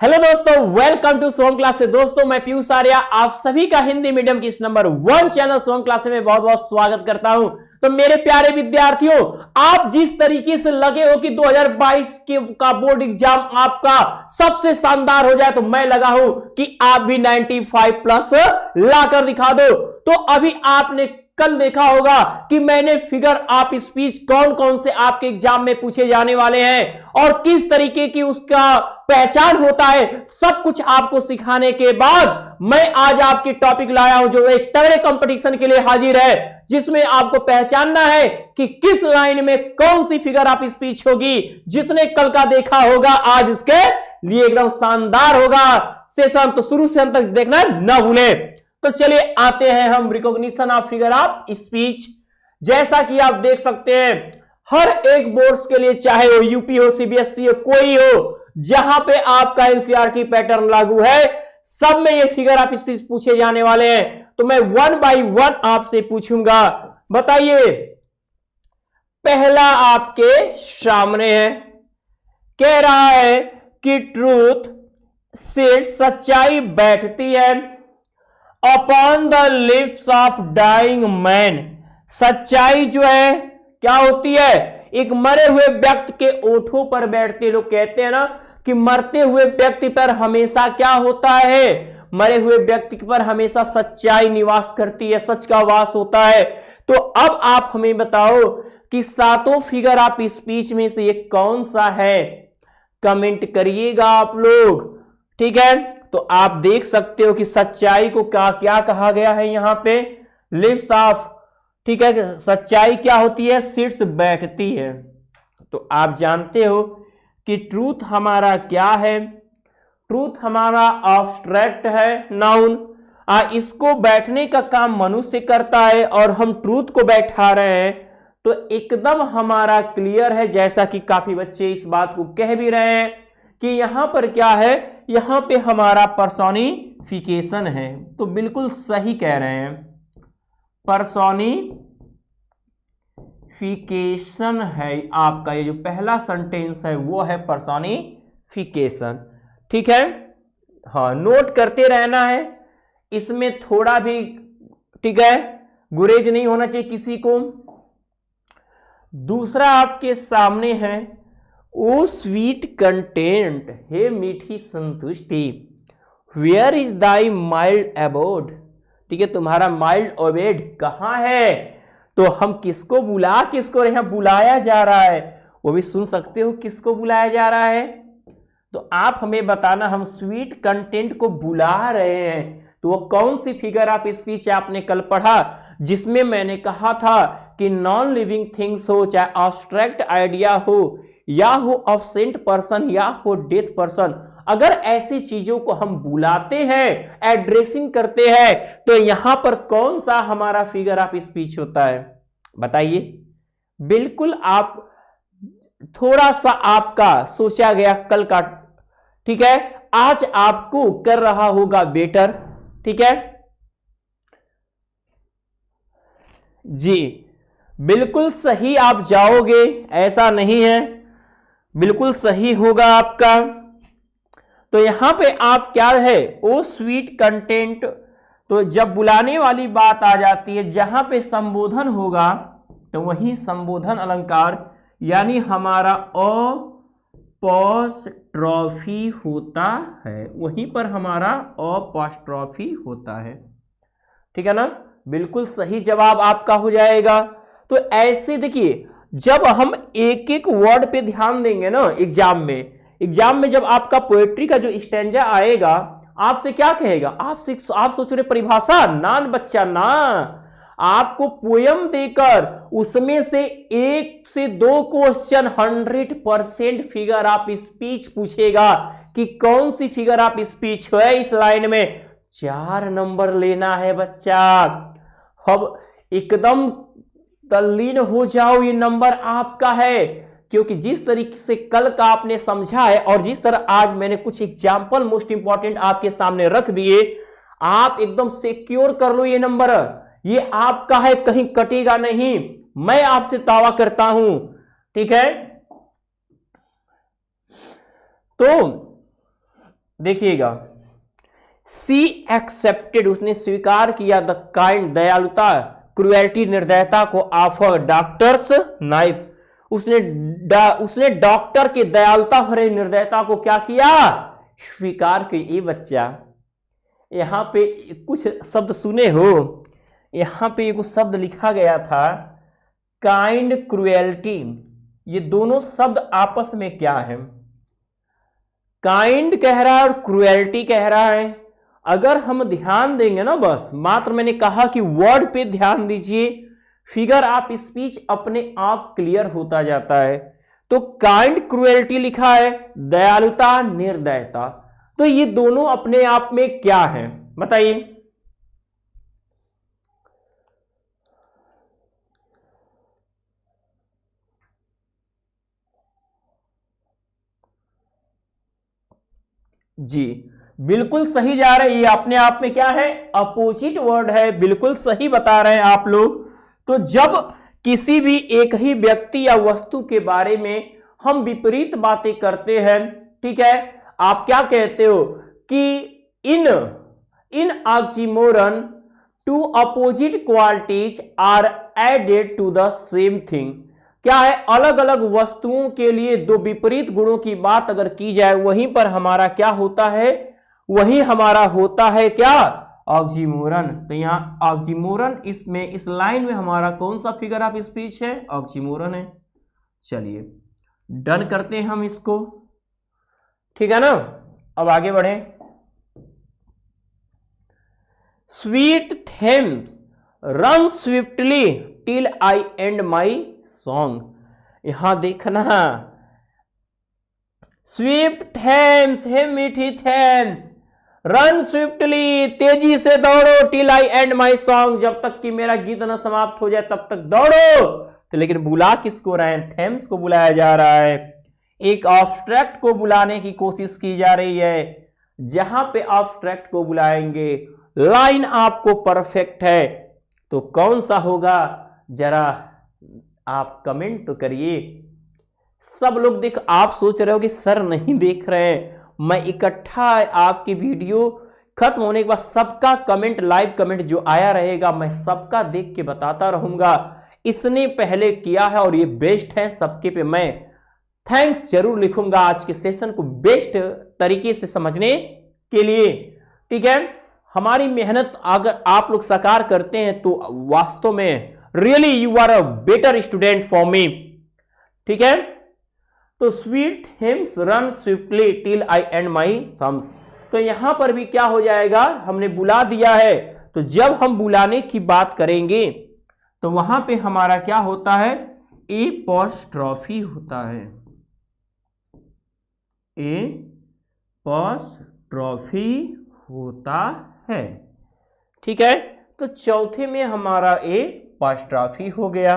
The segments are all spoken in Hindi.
हेलो दोस्तों, वेलकम टू सोम क्लास से। दोस्तों मैं पीयूष आर्या आप सभी का हिंदी मीडियम की इस नंबर 1 चैनल सोम क्लास में बहुत बहुत स्वागत करता हूं। तो मेरे प्यारे विद्यार्थियों, आप जिस तरीके से लगे हो कि 2022 का बोर्ड एग्जाम आपका सबसे शानदार हो जाए, तो मैं लगा हूं कि आप भी 95 प्लस लाकर दिखा दो। तो अभी आपने कल देखा होगा कि मैंने फिगर आप स्पीच कौन कौन से आपके एग्जाम में पूछे जाने वाले हैं और किस तरीके की उसका पहचान होता है, सब कुछ आपको सिखाने के बाद मैं आज आपके टॉपिक लाया हूं जो एक तगड़े कंपटीशन के लिए हाजिर है, जिसमें आपको पहचानना है कि किस लाइन में कौन सी फिगर आप स्पीच होगी। जिसने कल का देखा होगा आज इसके लिए एकदम शानदार होगा सेशन, तो शुरू से अंत तक देखना ना भूले। तो चलिए आते हैं हम recognition of figure of speech. जैसा कि आप देख सकते हैं हर एक बोर्ड्स के लिए, चाहे वो यूपी हो, सीबीएसई हो, कोई हो, जहां पे आपका एनसीईआरटी पैटर्न लागू है, सब में ये फिगर ऑफ स्पीच पूछे जाने वाले हैं। तो मैं 1 बाय 1 आपसे पूछूंगा। बताइए, पहला आपके सामने है, कह रहा है कि ट्रूथ से सच्चाई बैठती है upon the lips of dying man. सच्चाई जो है क्या होती है, एक मरे हुए व्यक्ति के ओठों पर बैठती है। लोग कहते हैं ना कि मरते हुए व्यक्ति पर हमेशा क्या होता है, मरे हुए व्यक्ति पर हमेशा सच्चाई निवास करती है, सच का वास होता है। तो अब आप हमें बताओ कि सातों फिगर ऑफ स्पीच में से ये कौन सा है, कमेंट करिएगा आप लोग, ठीक है। तो आप देख सकते हो कि सच्चाई को क्या क्या कहा गया है यहां पे, लिप्स ऑफ, ठीक है। सच्चाई क्या होती है, शीर्ष बैठती है। तो आप जानते हो कि ट्रूथ हमारा क्या है, ट्रूथ हमारा ऑब्स्ट्रैक्ट है, नाउन। इसको बैठने का काम मनुष्य करता है और हम ट्रूथ को बैठा रहे हैं। तो एकदम हमारा क्लियर है, जैसा कि काफी बच्चे इस बात को कह भी रहे हैं कि यहां पर क्या है, यहां पे हमारा पर्सोनिफिकेशन है। तो बिल्कुल सही कह रहे हैं, पर्सोनिफिकेशन है आपका। ये जो पहला सेंटेंस है वो है पर्सोनिफिकेशन, ठीक है। हाँ, नोट करते रहना है, इसमें थोड़ा भी, ठीक है, गुरेज नहीं होना चाहिए किसी को। दूसरा आपके सामने है, ओ स्वीट कंटेंट, हे मीठी संतुष्टि, where is thy mild abode, ठीक है, तुम्हारा माइल्ड अबोड कहां है। तो हम किसको यहां बुलाया जा रहा है, वो भी सुन सकते हो, किसको बुलाया जा रहा है। तो आप हमें बताना, हम स्वीट कंटेंट को बुला रहे हैं, तो वो कौन सी फिगर ऑफ स्पीच आपने कल पढ़ा, जिसमें मैंने कहा था कि नॉन लिविंग थिंग्स हो, चाहे ऑब्स्ट्रैक्ट आइडिया हो, या हो ऑब्सेंट पर्सन, या हो डेथ पर्सन, अगर ऐसी चीजों को हम बुलाते हैं, एड्रेसिंग करते हैं, तो यहां पर कौन सा हमारा फिगर ऑफ स्पीच होता है, बताइए। बिल्कुल आप थोड़ा सा आपका सोचा गया कल का, ठीक है, आज आपको कर रहा होगा बेटर, ठीक है जी। बिल्कुल सही आप जाओगे, ऐसा नहीं है, बिल्कुल सही होगा आपका। तो यहां पे आप क्या है, ओ स्वीट कंटेंट। तो जब बुलाने वाली बात आ जाती है, जहां पे संबोधन होगा, तो वही संबोधन अलंकार, यानी हमारा अपॉस्ट्रॉफी होता है, वहीं पर हमारा अपॉस्ट्रॉफी होता है, ठीक है ना। बिल्कुल सही जवाब आपका हो जाएगा। तो ऐसे देखिए, जब हम एक एक वर्ड पे ध्यान देंगे ना एग्जाम में जब आपका पोएट्री का जो स्टैंजा आएगा, आपसे क्या कहेगा, आप सोच रहे परिभाषा ना बच्चा ना, आपको पोयम देकर उसमें से 1 से 2 क्वेश्चन 100% फिगर ऑफ स्पीच पूछेगा कि कौन सी फिगर ऑफ स्पीच है इस लाइन में। 4 नंबर लेना है बच्चा। अब एकदम तल्लीन हो जाओ, ये नंबर आपका है, क्योंकि जिस तरीके से कल का आपने समझा है और जिस तरह आज मैंने कुछ एग्जाम्पल मोस्ट इंपॉर्टेंट आपके सामने रख दिए, आप एकदम सिक्योर कर लो, ये नंबर ये आपका है, कहीं कटेगा नहीं, मैं आपसे दावा करता हूं, ठीक है। तो देखिएगा, सी एक्सेप्टेड, उसने स्वीकार किया द काइंड, दयालुता, क्रुएल्टी, निर्दयता को, ऑफर डॉक्टर्स नाइफ, उसने डॉक्टर के दयालुता भरे निर्दयता को क्या किया, स्वीकार किया। ये बच्चा यहां पे कुछ शब्द सुने हो, यहां पे एक शब्द लिखा गया था काइंड, क्रुएल्टी, ये दोनों शब्द आपस में क्या है, काइंड कह रहा है और क्रुएल्टी कह रहा है। अगर हम ध्यान देंगे ना, बस मात्र मैंने कहा कि वर्ड पे ध्यान दीजिए, फिगर ऑफ स्पीच अपने आप क्लियर होता जाता है। तो काइंड क्रुएल्टी लिखा है, दयालुता निर्दयता, तो ये दोनों अपने आप में क्या है बताइए। जी बिल्कुल सही जा रहे हैं, ये अपने आप में क्या है, अपोजिट वर्ड है, बिल्कुल सही बता रहे हैं आप लोग। तो जब किसी भी एक ही व्यक्ति या वस्तु के बारे में हम विपरीत बातें करते हैं, ठीक है, आप क्या कहते हो कि in oxymoron two opposite qualities are added to the same thing, क्या है, अलग अलग वस्तुओं के लिए दो विपरीत गुणों की बात अगर की जाए, वहीं पर हमारा क्या होता है, वही हमारा होता है क्या, ऑक्सीमोरन। तो यहां ऑक्सीमोरन, इसमें इस लाइन में हमारा कौन सा फिगर ऑफ स्पीच है, ऑक्सीमोरन है। चलिए डन करते हैं हम इसको, ठीक है ना। अब आगे बढ़े, sweet Thames run swiftly till I end my song, यहां देखना, स्विफ्ट थेम्स है, मीठी थेम्स, रन स्विफ्टली तेजी से दौड़ो, till I end my song, जब तक कि मेरा गीत न समाप्त हो जाए तब तक दौड़ो। तो लेकिन बुला किसको रहे हैं, थेम्स को बुलाया जा रहा है, एक ऑब्स्ट्रैक्ट को बुलाने की कोशिश की जा रही है। जहां पे ऑब्स्ट्रैक्ट को बुलाएंगे, लाइन आपको परफेक्ट है, तो कौन सा होगा, जरा आप कमेंट तो करिए। सब लोग देख, आप सोच रहे हो कि सर नहीं देख रहे हैं, मैं इकट्ठा आपकी वीडियो खत्म होने के बाद सबका कमेंट, लाइव कमेंट जो आया रहेगा, मैं सबका देख के बताता रहूंगा, इसने पहले किया है और ये बेस्ट है, सबके पे मैं थैंक्स जरूर लिखूंगा आज के सेशन को बेस्ट तरीके से समझने के लिए, ठीक है। हमारी मेहनत अगर आप लोग साकार करते हैं तो वास्तव में really you are a better student for me, ठीक है। तो sweet hymns run swiftly till I end my thumbs, तो यहां पर भी क्या हो जाएगा, हमने बुला दिया है, तो जब हम बुलाने की बात करेंगे तो वहां पे हमारा क्या होता है, एपॉस्ट्रॉफी होता है, एपॉस्ट्रॉफी होता है, ठीक है। तो चौथे में हमारा एपॉस्ट्रॉफी हो गया।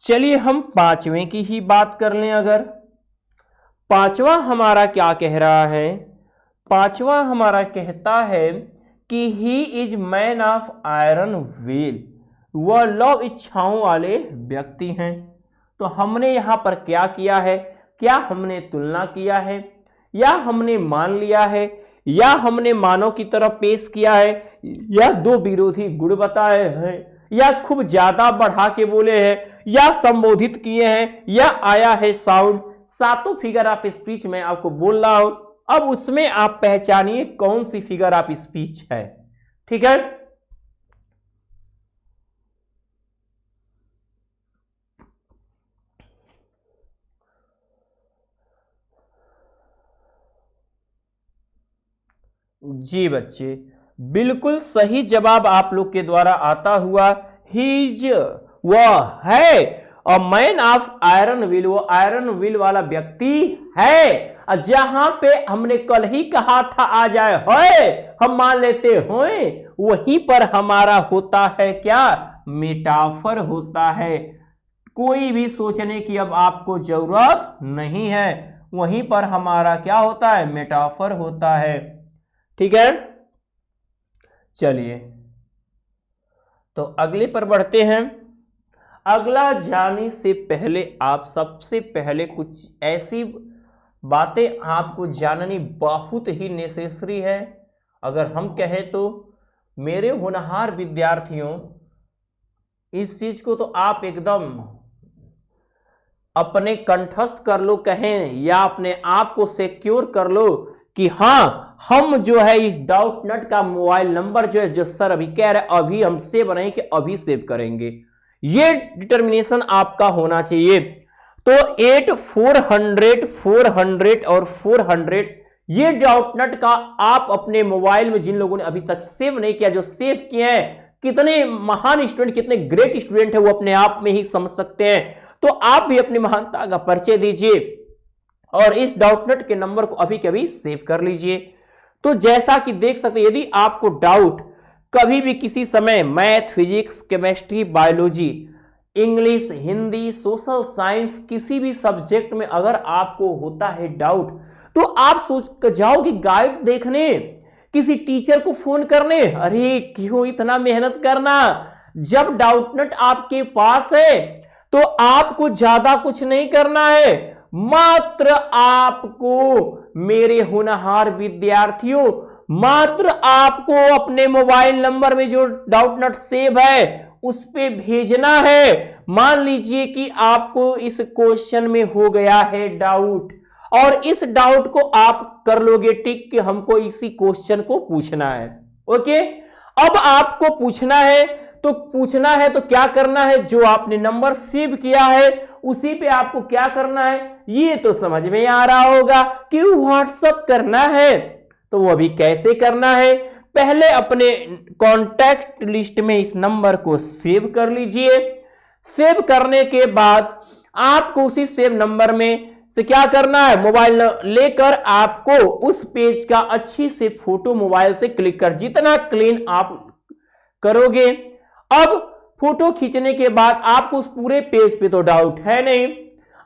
चलिए हम पांचवें की ही बात कर लें। अगर पांचवा हमारा क्या कह रहा है, पांचवा हमारा कहता है कि he is man of iron will, वह लौ इच्छाओं वाले व्यक्ति हैं। तो हमने यहां पर क्या किया है, क्या हमने तुलना किया है, या हमने मान लिया है, या हमने मानव की तरफ पेश किया है, या दो विरोधी गुण बताए हैं, या खूब ज्यादा बढ़ा के बोले हैं, या संबोधित किए हैं, या आया है साउंड। सातों फिगर ऑफ स्पीच में आपको बोल रहा हूं, अब उसमें आप पहचानिए कौन सी फिगर ऑफ स्पीच है, ठीक है। जी बच्चे, बिल्कुल सही जवाब आप लोग के द्वारा आता हुआ, हीज वह है, और मैन ऑफ आयरन विल, वो आयरन विल वाला व्यक्ति है। जहां पे हमने कल ही कहा था आ जाए होए, हम मान लेते होए, वहीं पर हमारा होता है क्या, मेटाफर होता है। कोई भी सोचने की अब आपको जरूरत नहीं है, वहीं पर हमारा क्या होता है, मेटाफर होता है, ठीक है। चलिए तो अगले पर बढ़ते हैं। अगला जाने से पहले आप सबसे पहले कुछ ऐसी बातें आपको जाननी बहुत ही नेसेसरी है। अगर हम कहें तो मेरे होनहार विद्यार्थियों, इस चीज को तो आप एकदम अपने कंठस्थ कर लो कहें, या अपने आप को सिक्योर कर लो कि हाँ, हम जो है इस डाउट नट का मोबाइल नंबर जो है, जो सर अभी कह रहे अभी हम सेव नहीं कि अभी सेव करेंगे, ये डिटर्मिनेशन आपका होना चाहिए। तो 8 400 400 और 400 ये डाउट नट का आप अपने मोबाइल में, जिन लोगों ने अभी तक सेव नहीं किया, जो सेव किए हैं, कितने महान स्टूडेंट, कितने ग्रेट स्टूडेंट है वो अपने आप में ही समझ सकते हैं। तो आप भी अपनी महानता का परिचय दीजिए और इस डाउटनट के नंबर को अभी कभी सेव कर लीजिए। तो जैसा कि देख सकते हैं, यदि आपको डाउट कभी भी किसी समय math, physics, chemistry, biology, English, Hindi, social science, किसी भी सब्जेक्ट में अगर आपको होता है डाउट, तो आप सोच जाओगे गाइड देखने, किसी टीचर को फोन करने, अरे क्यों इतना मेहनत करना, जब डाउटनट आपके पास है तो आपको ज्यादा कुछ नहीं करना है, मात्र आपको मेरे होनहार विद्यार्थियों, मात्र आपको अपने मोबाइल नंबर में जो डाउटनट सेव है उस पे भेजना है। मान लीजिए कि आपको इस क्वेश्चन में हो गया है डाउट, और इस डाउट को आप कर लोगे टिक कि हमको इसी क्वेश्चन को पूछना है। ओके, अब आपको पूछना है, तो पूछना है तो क्या करना है, जो आपने नंबर सेव किया है उसी पे आपको क्या करना है, ये तो समझ में आ रहा होगा कि व्हाट्सएप करना है। तो वो अभी कैसे करना है, पहले अपने कॉन्टैक्ट लिस्ट में इस नंबर को सेव कर लीजिए। सेव करने के बाद आपको उसी सेव नंबर में से क्या करना है, मोबाइल लेकर आपको उस पेज का अच्छी से फोटो मोबाइल से क्लिक कर, जितना क्लीन आप करोगे। अब फोटो खींचने के बाद आपको उस पूरे पेज पे तो डाउट है नहीं,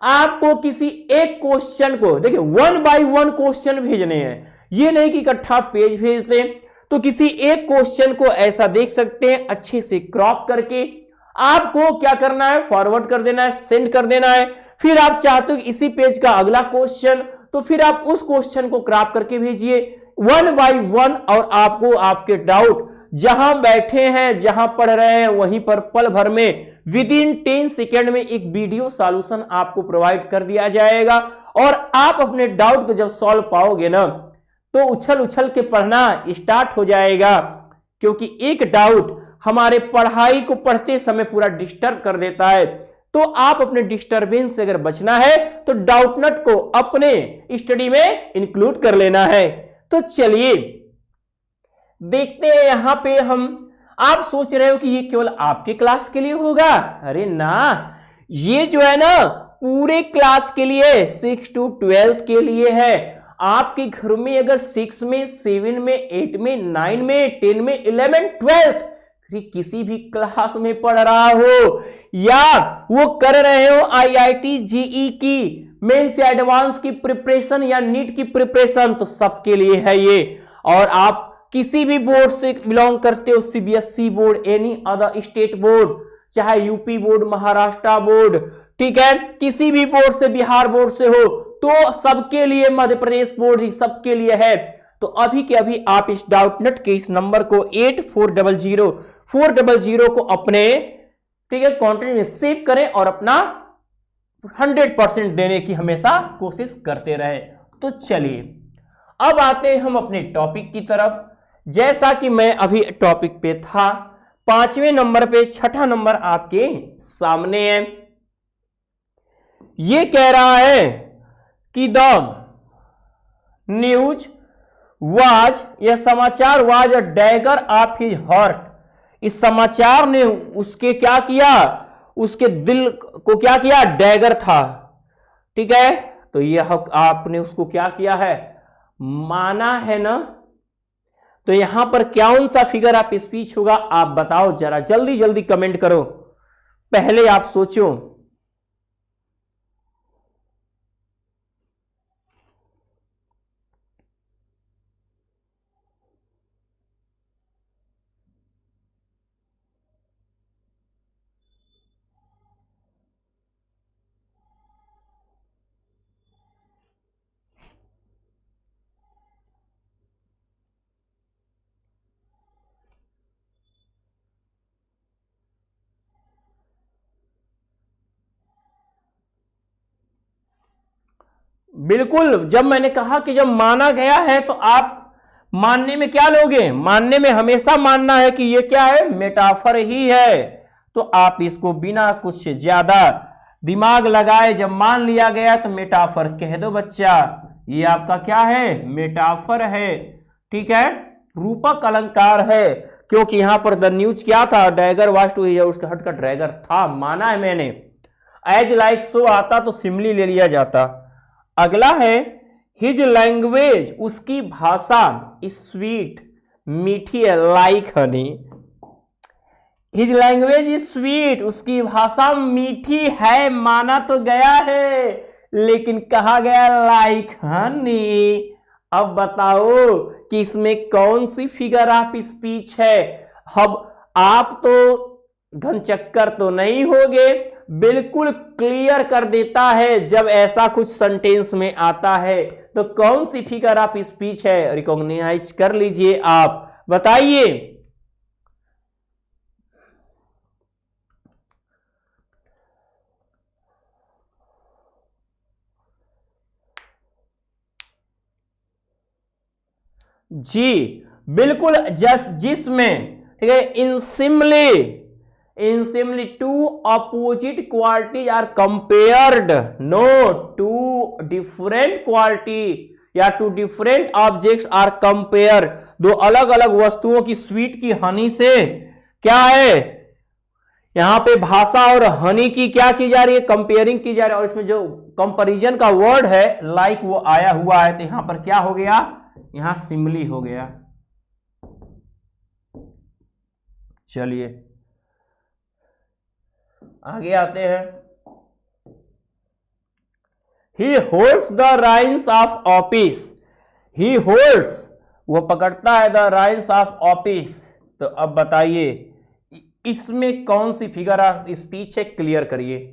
आपको किसी एक क्वेश्चन को, देखिए 1 बाय 1 क्वेश्चन भेजने हैं, ये नहीं कि इकट्ठा पेज भेज दें। तो किसी एक क्वेश्चन को ऐसा देख सकते हैं अच्छे से क्रॉप करके आपको क्या करना है, फॉरवर्ड कर देना है, सेंड कर देना है। फिर आप चाहते हो इसी पेज का अगला क्वेश्चन, तो फिर आप उस क्वेश्चन को क्रॉप करके भेजिए 1 बाय 1, और आपको आपके डाउट जहां बैठे हैं, जहां पढ़ रहे हैं, वहीं पर पल भर में विद इन 10 सेकेंड में एक वीडियो सॉल्यूशन आपको प्रोवाइड कर दिया जाएगा। और आप अपने डाउट को जब सॉल्व पाओगे ना, तो उछल उछल के पढ़ना स्टार्ट हो जाएगा, क्योंकि एक डाउट हमारे पढ़ाई को पढ़ते समय पूरा डिस्टर्ब कर देता है। तो आप अपने डिस्टरबेंस से अगर बचना है तो डाउटनट को अपने स्टडी में इंक्लूड कर लेना है। तो चलिए देखते हैं यहां पे हम, आप सोच रहे हो कि ये केवल आपके क्लास के लिए होगा, अरे ना, ये जो है ना पूरे क्लास के लिए, 6 to 12 के लिए है। आपके घर में अगर 6 में, 7 में, 8 में, 9 में, 10 में, 11, 12 किसी भी क्लास में पढ़ रहा हो, या वो कर रहे हो आईआईटी जेई की मेंस या एडवांस की प्रिपरेशन या नीट की प्रिपरेशन, तो सबके लिए है ये। और आप किसी भी बोर्ड से बिलोंग करते हो, CBSE board, any other state board, चाहे यूपी बोर्ड, महाराष्ट्र बोर्ड, ठीक है, किसी भी बोर्ड से, बिहार बोर्ड से हो, तो सबके लिए, मध्य प्रदेश बोर्ड ही सबके लिए है। तो अभी के अभी आप इस डाउटनट के इस नंबर को 8400 को अपने, ठीक है, कॉन्टेंट में सेव करें और अपना 100% देने की हमेशा कोशिश करते रहे। तो चलिए अब आते हैं हम अपने टॉपिक की तरफ। जैसा कि मैं अभी टॉपिक पे था, 5वें नंबर पे 6ठा नंबर आपके सामने है। ये कह रहा है कि द न्यूज वाज, यह समाचार was a dagger of his heart, इस समाचार ने उसके क्या किया, उसके दिल को क्या किया, डैगर था, ठीक है। तो यह आपने उसको क्या किया है, माना है ना। तो यहां पर कौन सा फिगर ऑफ स्पीच होगा, आप बताओ जरा, जल्दी जल्दी कमेंट करो, पहले आप सोचो। बिल्कुल, जब मैंने कहा कि जब माना गया है तो आप मानने में क्या लोगे, मानने में हमेशा मानना है कि ये क्या है, मेटाफर ही है। तो आप इसको बिना कुछ ज्यादा दिमाग लगाए जब मान लिया गया तो मेटाफर कह दो बच्चा, ये आपका क्या है, मेटाफर है। ठीक है, रूपक अलंकार है, क्योंकि यहां पर द न्यूज क्या था, डैगर वाज टू हियर, उसका हट का ड्रैगर था, माना है मैंने। एज लाइक सो आता तो सिमली ले लिया जाता। अगला है हिज लैंग्वेज, उसकी भाषा, स्वीट मीठी है, like Honey. His language is sweet, उसकी भाषा मीठी है, माना तो गया है, लेकिन कहा गया लाइक हनी। अब बताओ कि इसमें कौन सी फिगर ऑफ स्पीच है। अब आप तो घनचक्कर तो नहीं होगे, बिल्कुल क्लियर कर देता है जब ऐसा कुछ सेंटेंस में आता है। तो कौन सी फिगर ऑफ स्पीच है, रिकॉग्नाइज कर लीजिए, आप बताइए। जी बिल्कुल, जस्ट जिसमें, ठीक है, in simile two opposite qualities are compared, no two different quality या two different objects are compare, दो अलग अलग वस्तुओं की स्वीट की हनी से क्या है, यहां पे भाषा और हनी की क्या की जा रही है, कंपेयरिंग की जा रही है। और इसमें जो कंपैरिजन का वर्ड है लाइक वो आया हुआ है, तो यहां पर क्या हो गया, यहां सिमली हो गया। चलिए आगे आते हैं। He holds the reins of office, he holds वो पकड़ता है, द राइन्स ऑफ ऑफिस। तो अब बताइए इसमें कौन सी फिगर ऑफ स्पीच है, क्लियर करिए।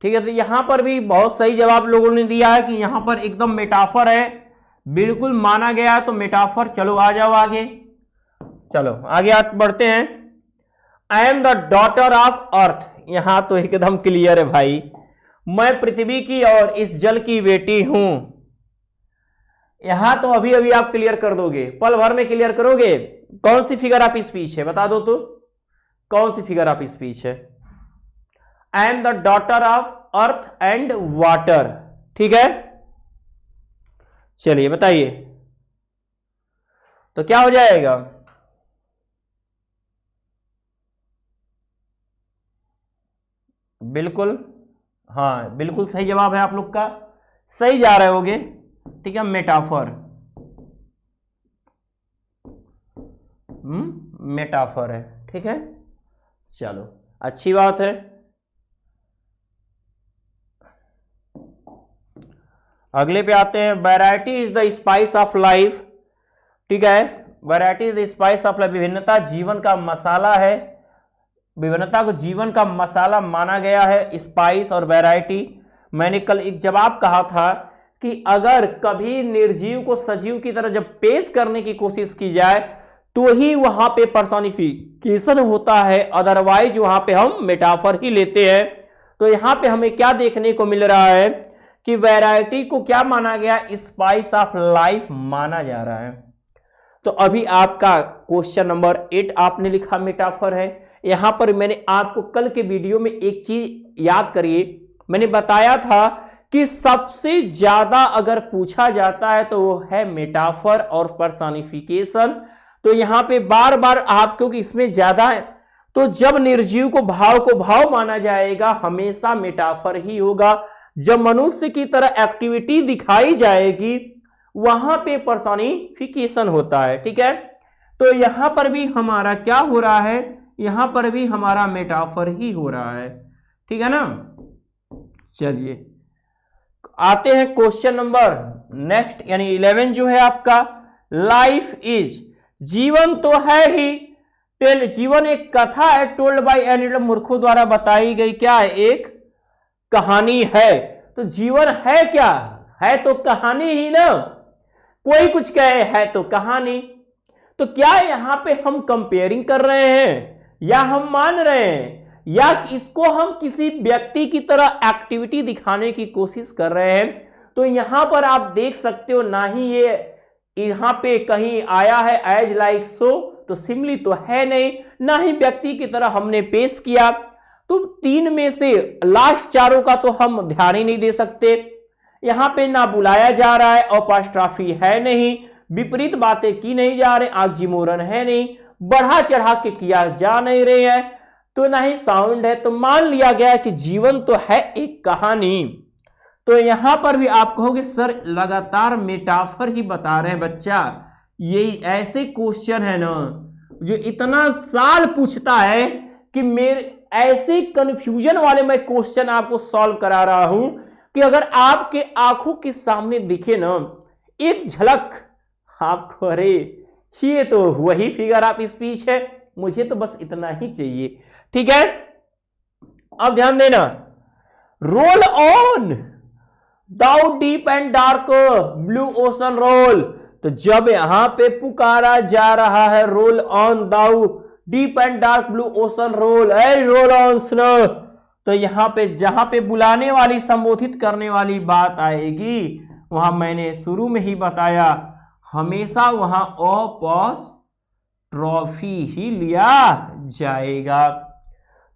ठीक है, तो यहां पर भी बहुत सही जवाब लोगों ने दिया है कि यहां पर एकदम मेटाफर है, बिल्कुल माना गया तो मेटाफर। चलो आ जाओ आगे, चलो आगे बढ़ते हैं। I am the daughter of earth, यहां तो एकदम क्लियर है भाई, मैं पृथ्वी की और इस जल की बेटी हूं। यहां तो अभी अभी आप क्लियर कर दोगे, पल भर में क्लियर करोगे। कौन सी फिगर ऑफ स्पीच है बता दो तो, कौन सी फिगर ऑफ स्पीच है। I am the daughter of earth and water, ठीक है। चलिए बताइए तो क्या हो जाएगा, बिल्कुल, हाँ बिल्कुल सही जवाब है आप लोग का, सही जा रहे होगे। ठीक है, मेटाफर, मेटाफर है, ठीक है। चलो अच्छी बात है। अगले पे आते हैं। Variety is the spice of life, ठीक है, variety is the spice of life, विभिन्नता जीवन का मसाला है, विभिन्नता को जीवन का मसाला माना गया है, स्पाइस और वैरायटी। मैंने कल एक जवाब कहा था कि अगर कभी निर्जीव को सजीव की तरह जब पेश करने की कोशिश की जाए तो ही वहां पे पर्सोनिफिकेशन होता है, अदरवाइज वहां पे हम मेटाफर ही लेते हैं। तो यहां पे हमें क्या देखने को मिल रहा है कि वैरायटी को क्या माना गया, स्पाइस ऑफ लाइफ माना जा रहा है। तो अभी आपका क्वेश्चन नंबर 8 आपने लिखा मेटाफर है। यहां पर मैंने आपको कल के वीडियो में एक चीज याद करिए, मैंने बताया था कि सबसे ज्यादा अगर पूछा जाता है तो वो है मेटाफर और पर्सोनिफिकेशन। तो यहां पे बार बार आप, क्योंकि इसमें ज्यादा है, तो जब निर्जीव को भाव माना जाएगा हमेशा मेटाफर ही होगा। जब मनुष्य की तरह एक्टिविटी दिखाई जाएगी वहां पे पर्सोनिफिकेशन होता है। ठीक है, तो यहां पर भी हमारा क्या हो रहा है, यहां पर भी हमारा मेटाफर ही हो रहा है। ठीक है ना। चलिए आते हैं क्वेश्चन नंबर नेक्स्ट, यानी 11 जो है आपका, लाइफ इज, जीवन तो है ही, टेल, जीवन एक कथा है, टोल्ड बाय एन मूर्खों द्वारा बताई गई क्या है, एक कहानी है। तो जीवन है क्या, है तो कहानी ही ना, कोई कुछ कहे है तो कहानी। तो क्या यहां पे हम कंपेयरिंग कर रहे हैं या हम मान रहे हैं या इसको हम किसी व्यक्ति की तरह एक्टिविटी दिखाने की कोशिश कर रहे हैं। तो यहां पर आप देख सकते हो, ना ही ये यहां पे कहीं आया है एज लाइक सो, तो सिमिली तो है नहीं, ना ही व्यक्ति की तरह हमने पेश किया। तो तीन में से लास्ट चारों का तो हम ध्यान ही नहीं दे सकते। यहां पे ना बुलाया जा रहा है, अपॉस्ट्रॉफी है नहीं, विपरीत बातें की नहीं जा रहे, आक्सीमोरन है नहीं, बढ़ा चढ़ा के किया जा नहीं रहे हैं, तो ना ही साउंड है। तो मान लिया गया कि जीवन तो है एक कहानी। तो यहां पर भी आप कहोगे सर लगातार मेटाफर ही बता रहे हैं बच्चा। ये ऐसे क्वेश्चन है ना जो इतना साल पूछता है कि मेरे ऐसे कंफ्यूजन वाले मैं क्वेश्चन आपको सॉल्व करा रहा हूं कि अगर आपके आंखों के सामने दिखे ना एक झलक, आपको अरे ये तो वही फिगर ऑफ स्पीच है, मुझे तो बस इतना ही चाहिए। ठीक है, अब ध्यान देना, roll on thou deep and dark blue ocean roll. तो जब यहां पे पुकारा जा रहा है roll on thou deep and dark blue ocean roll, a roll on snow, तो यहां पे जहां पे बुलाने वाली संबोधित करने वाली बात आएगी वहां मैंने शुरू में ही बताया हमेशा वहां अपॉस्ट्रॉफी ही लिया जाएगा।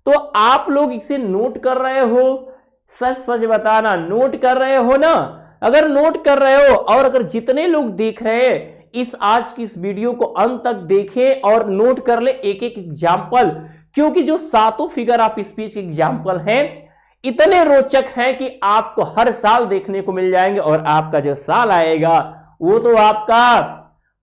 तो आप लोग इसे नोट कर रहे हो, सच सच बताना नोट कर रहे हो ना। अगर नोट कर रहे हो और अगर जितने लोग देख रहे हैं इस आज की इस वीडियो को अंत तक देखें और नोट कर ले एक एक एग्जाम्पल, क्योंकि जो सातों फिगर ऑफ स्पीच एग्जाम्पल हैं इतने रोचक हैं कि आपको हर साल देखने को मिल जाएंगे और आपका जो साल आएगा वो तो आपका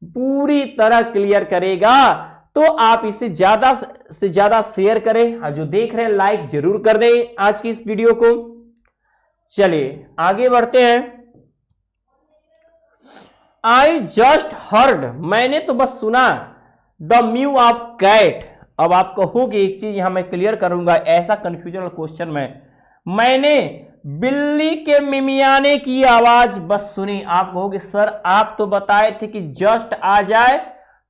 पूरी तरह क्लियर करेगा। तो आप इसे ज्यादा से ज्यादा शेयर करें और जो देख रहे हैं लाइक जरूर कर दें आज की इस वीडियो को। चलिए आगे बढ़ते हैं। आई जस्ट हर्ड, मैंने तो बस सुना, द म्यू ऑफ कैट। अब आप कहोगे एक चीज यहां मैं क्लियर करूंगा, ऐसा कंफ्यूजन क्वेश्चन में, मैंने बिल्ली के मिमियाने की आवाज बस सुनी। आप कहोगे सर आप तो बताए थे कि जस्ट आ जाए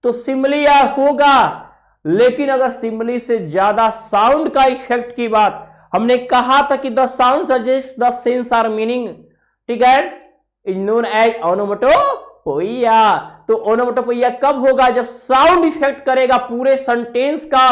तो सिमली होगा, लेकिन अगर सिमली से ज्यादा साउंड का इफेक्ट की बात, हमने कहा था कि the sound suggest the sense or meaning, ठीक है, इज नोन एज ओनोमेटोपोइया। तो ओनोमेटोपोइया कब होगा, जब साउंड इफेक्ट करेगा, पूरे सेंटेंस का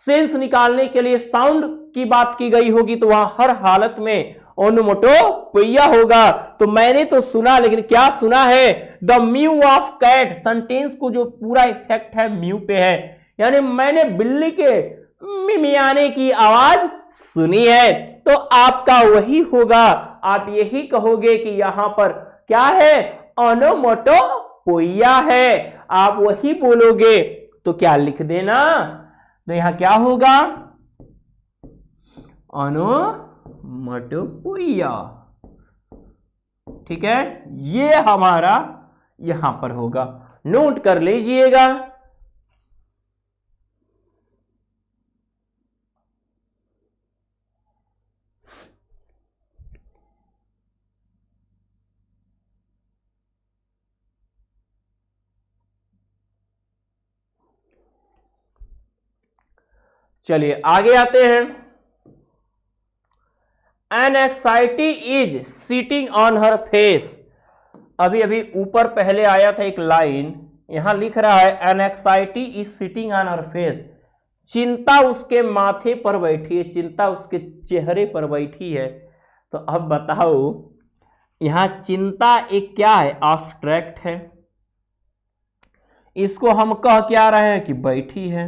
सेंस निकालने के लिए साउंड की बात की गई होगी, तो वहां हर हालत में ओनोमेटोपोइया होगा। तो मैंने तो सुना, लेकिन क्या सुना है, the mew of cat, sentence को जो पूरा इफेक्ट है म्यू पे है, यानी मैंने बिल्ली के मिमियाने की आवाज सुनी है। तो आपका वही होगा, आप यही कहोगे कि यहां पर क्या है, ओनोमेटोपोइया है, आप वही बोलोगे। तो क्या लिख देना, तो यहां क्या होगा, ओनोमेटोपोइया, ठीक है, ये हमारा यहां पर होगा, नोट कर लीजिएगा। चलिए आगे आते हैं। An anxiety is sitting on her face. अभी अभी ऊपर पहले आया था एक लाइन, यहां लिख रहा है an anxiety is sitting on her face, चिंता उसके माथे पर बैठी है, चिंता उसके चेहरे पर बैठी है। तो अब बताओ यहां चिंता एक क्या है, एब्स्ट्रैक्ट है, इसको हम कह क्या रहे हैं कि बैठी है।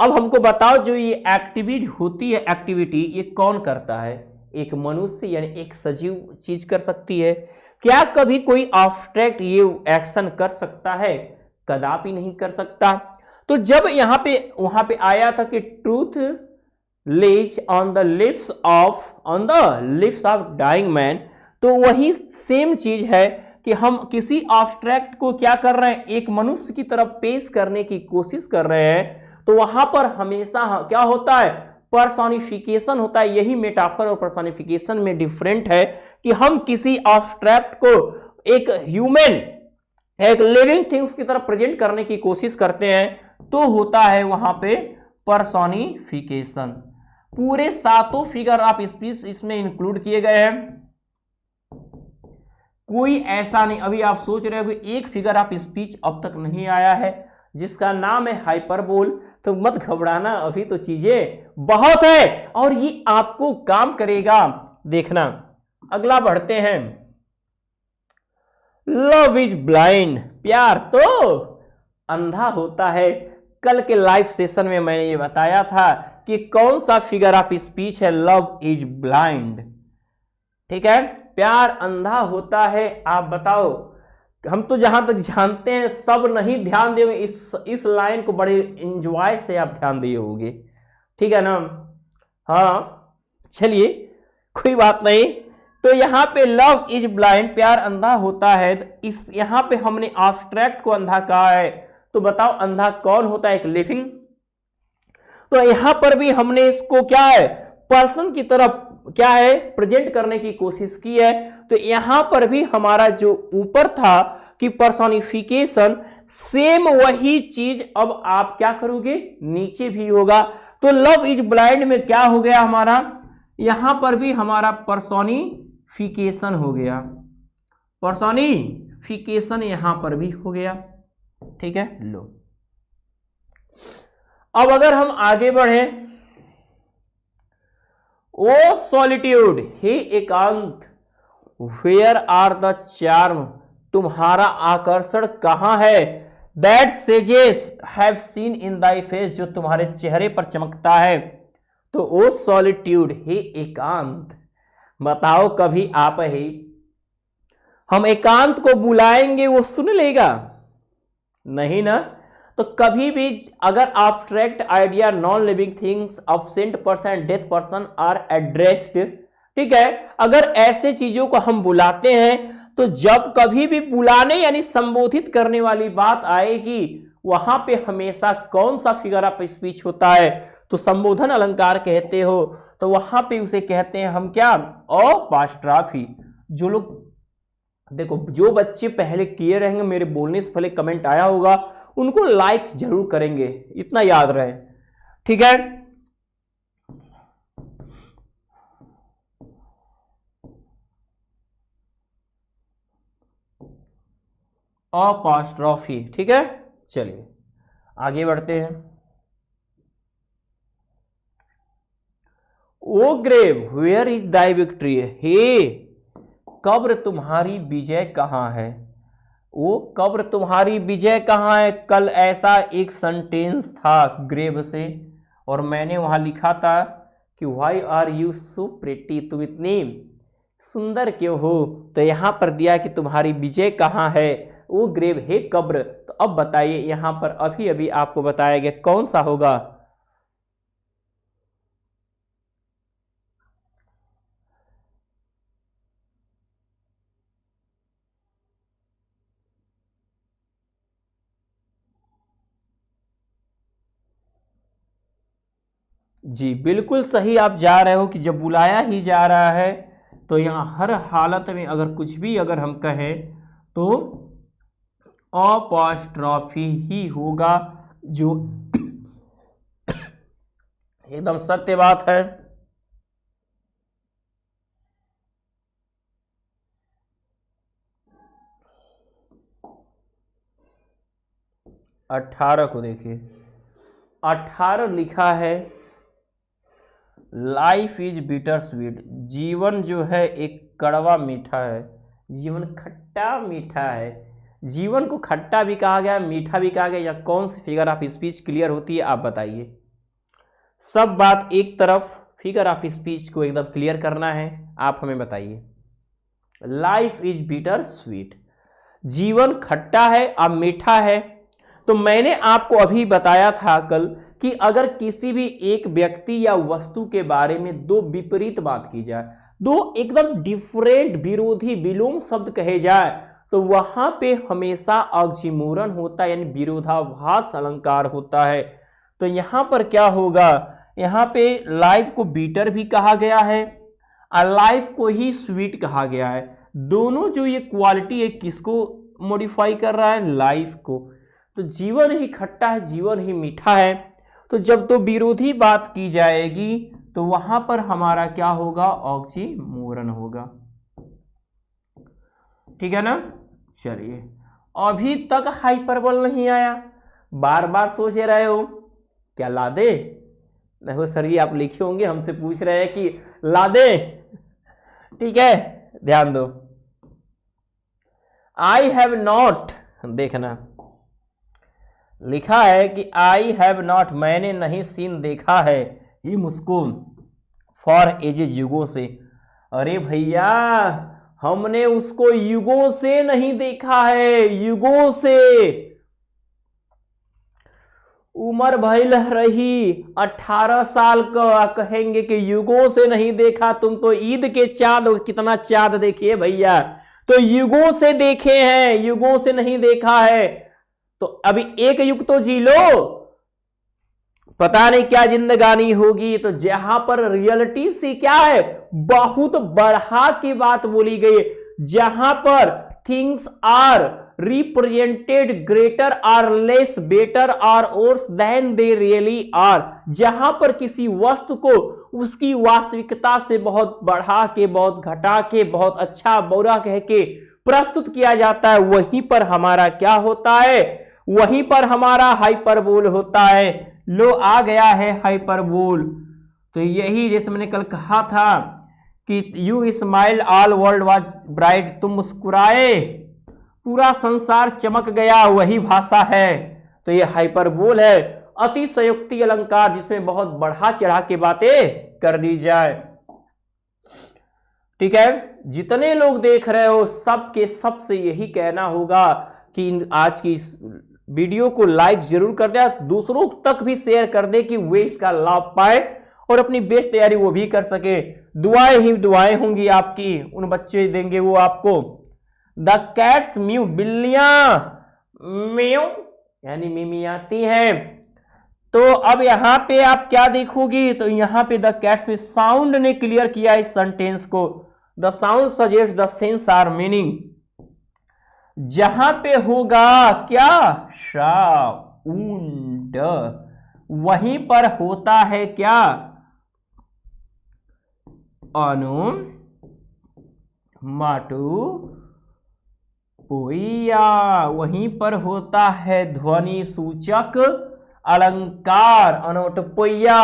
अब हमको बताओ जो ये एक्टिविटी होती है, एक्टिविटी ये कौन करता है? एक मनुष्य यानी एक सजीव चीज कर सकती है। क्या कभी कोई ऑब्स्ट्रैक्ट ये एक्शन कर सकता है? कदापि नहीं कर सकता। तो जब यहां पे वहां पे आया था कि truth lays on the lips of dying man, तो वही सेम चीज है कि हम किसी ऑब्स्ट्रैक्ट को क्या कर रहे हैं, एक मनुष्य की तरफ पेश करने की कोशिश कर रहे हैं, तो वहां पर हमेशा क्या होता है, पर्सोनिफिकेशन होता है। यही मेटाफर और पर्सोनिफिकेशन में डिफरेंट है कि हम किसी ऑब्स्ट्रैक्ट को एक ह्यूमन, एक लिविंग थिंग्स की तरफ प्रेजेंट करने की कोशिश करते हैं, तो होता है वहां पे पर्सोनिफिकेशन। पूरे 7 फिगर ऑफ स्पीच इसमें इंक्लूड किए गए हैं। कोई ऐसा नहीं, अभी आप सोच रहे हो कि एक फिगर ऑफ स्पीच अब तक नहीं आया है जिसका नाम है हाइपरबोल, तो मत घबराना, अभी तो चीजें बहुत है और ये आपको काम करेगा, देखना। अगला बढ़ते हैं। लव इज ब्लाइंड, प्यार तो अंधा होता है। कल के लाइव सेशन में मैंने ये बताया था कि कौन सा फिगर ऑफ स्पीच है, लव इज ब्लाइंड। ठीक है, प्यार अंधा होता है। आप बताओ, हम तो जहां तक जानते हैं सब नहीं ध्यान देंगे, इस लाइन को बड़े एंजॉय से आप ध्यान दिए होंगे, ठीक है ना? हाँ चलिए कोई बात नहीं। तो यहां पे लव इज ब्लाइंड, प्यार अंधा होता है, इस यहां पे हमने ऑब्स्ट्रैक्ट को अंधा कहा है, तो बताओ अंधा कौन होता है? एक लिविंग। तो यहां पर भी हमने इसको क्या है, पर्सन की तरफ क्या है, प्रेजेंट करने की कोशिश की है। तो यहां पर भी हमारा जो ऊपर था कि पर्सोनिफिकेशन, सेम वही चीज अब आप क्या करोगे, नीचे भी होगा। तो लव इज ब्लाइंड में क्या हो गया हमारा, यहां पर भी हमारा पर्सोनिफिकेशन हो गया, पर्सोनिफिकेशन यहां पर भी हो गया। ठीक है, लो अब अगर हम आगे बढ़े, ओ सॉलिट्यूड, हे एकांत, वेयर आर द चार्म, तुम्हारा आकर्षण कहां है, that sages have seen in thy face, जो तुम्हारे चेहरे पर चमकता है। तो ओ सॉलिट्यूड, हे एकांत, बताओ कभी आप ही हम एकांत को बुलाएंगे वो सुन लेगा? नहीं ना। तो कभी भी अगर abstract idea, non living things, absent person, death person are addressed, ठीक है, अगर ऐसे चीजों को हम बुलाते हैं, तो जब कभी भी बुलाने यानी संबोधित करने वाली बात आएगी, वहां पे हमेशा कौन सा फिगर ऑफ स्पीच होता है, तो संबोधन अलंकार कहते हो, तो वहां पे उसे कहते हैं हम क्या, अपोस्ट्रोफी। जो लोग देखो, जो बच्चे पहले किए रहेंगे, मेरे बोलने से पहले कमेंट आया होगा, उनको लाइक जरूर करेंगे, इतना याद रहे, ठीक है। अपोस्ट्रोफी, ठीक है। चलिए आगे बढ़ते हैं। O grave, where is thy victory, हे कब्र तुम्हारी विजय कहां है, वो कब्र तुम्हारी विजय कहां है। कल ऐसा एक सेंटेंस था ग्रेव से, और मैंने वहां लिखा था कि why are you so pretty, तुम इतनी सुंदर क्यों हो। तो यहां पर दिया कि तुम्हारी विजय कहां है, वो ग्रेव है कब्र। तो अब बताइए यहां पर अभी अभी आपको बताया गया कौन सा होगा। जी बिल्कुल सही आप जा रहे हो कि जब बुलाया ही जा रहा है, तो यहां हर हालत में अगर कुछ भी अगर हम कहें तो अपोस्ट्रोफी ही होगा, जो एकदम सत्य बात है। 18 को देखिए, 18 लिखा है लाइफ इज बिटर स्वीट, जीवन जो है एक कड़वा मीठा है, जीवन खट्टा मीठा है। जीवन को खट्टा भी कहा गया, मीठा भी कहा गया, या कौन सी फिगर ऑफ स्पीच क्लियर होती है आप बताइए। सब बात एक तरफ, फिगर ऑफ स्पीच को एकदम क्लियर करना है, आप हमें बताइए। लाइफ इज बिटर स्वीट, जीवन खट्टा है अब मीठा है। तो मैंने आपको अभी बताया था कल कि अगर किसी भी एक व्यक्ति या वस्तु के बारे में दो विपरीत बात की जाए, दो एकदम डिफरेंट विरोधी विलोम शब्द कहे जाए, तो वहां पे हमेशा ऑक्सीमोरन होता है, यानी विरोधाभास अलंकार होता है। तो यहां पर क्या होगा, यहां पे लाइफ को बीटर भी कहा गया है और लाइफ को ही स्वीट कहा गया है। दोनों जो ये क्वालिटी है किसको मॉडिफाई कर रहा है, लाइफ को। तो जीवन ही खट्टा है, जीवन ही मीठा है। तो जब तो विरोधी बात की जाएगी तो वहां पर हमारा क्या होगा, ऑक्सीमोरन होगा। ठीक है ना। चलिए, अभी तक हाइपरबोल नहीं आया, बार बार सोच रहे हो क्या ला दे। देखो सर जी आप लिखे होंगे, हमसे पूछ रहे हैं कि ला दे। ठीक है, ध्यान दो। आई हैव नॉट, देखना लिखा है कि आई हैव नॉट, मैंने नहीं सीन देखा है, ये मुस्कुन फॉर एजेस, युगों से। अरे भैया हमने उसको युगों से नहीं देखा है, युगों से। उम्र भइल रही 18 साल का, कहेंगे कि युगों से नहीं देखा, तुम तो ईद के चांद, कितना चांद देखिए भैया, तो युगों से देखे हैं, युगों से नहीं देखा है। तो अभी एक युग तो जी लो, पता नहीं क्या जिंदगानी होगी। तो जहां पर रियलिटी से क्या है, बहुत बढ़ा की बात बोली गई, जहां पर things are represented greater or less, better or worse than they really are, जहां पर किसी वस्तु को उसकी वास्तविकता से बहुत बढ़ा के, बहुत घटा के, बहुत अच्छा बुरा कह के प्रस्तुत किया जाता है, वहीं पर हमारा क्या होता है, वहीं पर हमारा हाइपरबोल होता है। लो आ गया है हाइपरबोल। तो यही जैसे मैंने कल कहा था कि you smile all world was bright, तुम मुस्कुराए पूरा संसार चमक गया, वही भाषा है। तो ये हाइपरबोल है, अतिशयोक्ति अलंकार, जिसमें बहुत बढ़ा चढ़ा के बातें कर दी जाए। ठीक है, जितने लोग देख रहे हो सबके सबसे यही कहना होगा कि आज की इस वीडियो को लाइक जरूर कर दे, दूसरों तक भी शेयर कर दे कि वे इसका लाभ पाए और अपनी बेस्ट तैयारी वो भी कर सके। दुआएं ही दुआएं होंगी आपकी, उन बच्चे देंगे वो आपको। द कैट्स म्यू, बिल्लियां म्यू यानी मिमियाती हैं। तो अब यहां पे आप क्या देखोगी, तो यहां पे द कैट्स में साउंड ने क्लियर किया इस सेंटेंस को। The sound suggest the sense or meaning, जहां पे होगा क्या, साउंड, वहीं पर होता है क्या, ओनोमाटोपोइया, वहीं पर होता है ध्वनि सूचक अलंकार, ओनोमाटोपोइया।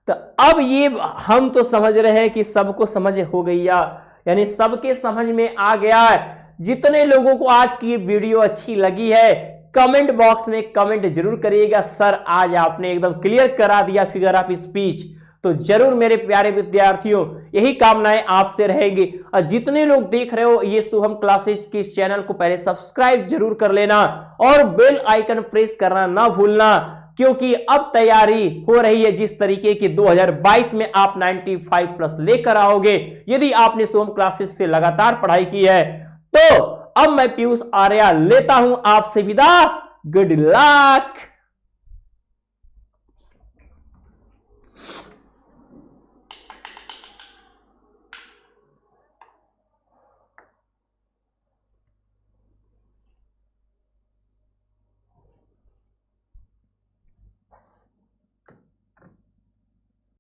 तो अब ये हम तो समझ रहे हैं कि सबको समझ हो गया, यानी सबके समझ में आ गया है। जितने लोगों को आज की वीडियो अच्छी लगी है, कमेंट बॉक्स में कमेंट जरूर करिएगा, सर आज आपने एकदम क्लियर करा दिया फिगर ऑफ स्पीच। तो जरूर मेरे प्यारे विद्यार्थियों, यही कामनाएं आपसे रहेंगी। और जितने लोग देख रहे हो ये शुभम क्लासेस के इस चैनल को पहले सब्सक्राइब जरूर कर लेना और बेल आइकन प्रेस करना ना भूलना, क्योंकि अब तैयारी हो रही है जिस तरीके की 2022 में आप 95 प्लस लेकर आओगे यदि आपने शुभम क्लासेस से लगातार पढ़ाई की है। तो अब मैं पीयूष आर्या लेता हूं आपसे विदा, गुड लक।